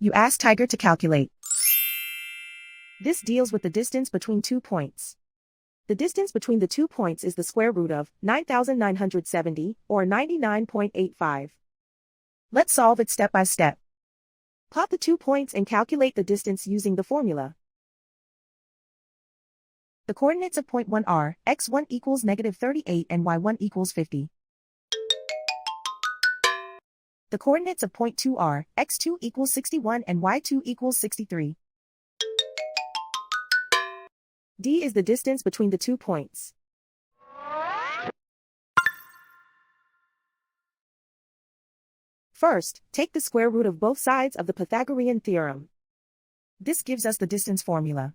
You ask Tiger to calculate. This deals with the distance between 2 points. The distance between the 2 points is the square root of 9,970, or 99.85. Let's solve it step by step. Plot the 2 points and calculate the distance using the formula. The coordinates of point 1 are, x1 equals -38 and y1 equals 50. The coordinates of point 2 are, x2 equals 61 and y2 equals 63. D is the distance between the 2 points. First, take the square root of both sides of the Pythagorean theorem. This gives us the distance formula.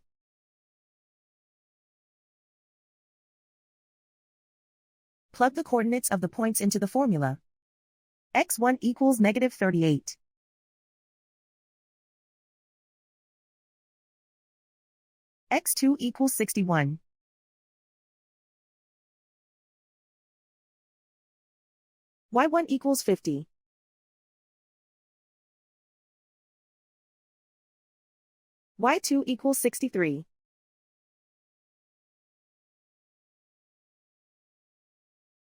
Plug the coordinates of the points into the formula. x1 equals -38. x2 equals 61. y1 equals 50. y2 equals 63.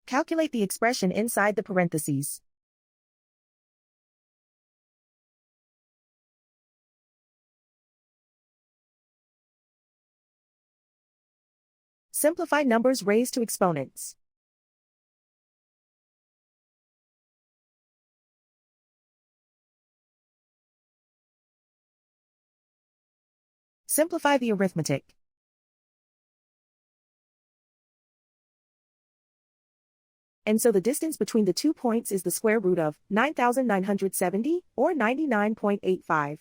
Calculate the expression inside the parentheses. Simplify numbers raised to exponents. Simplify the arithmetic. And so the distance between the 2 points is the square root of 9,970, or 99.85.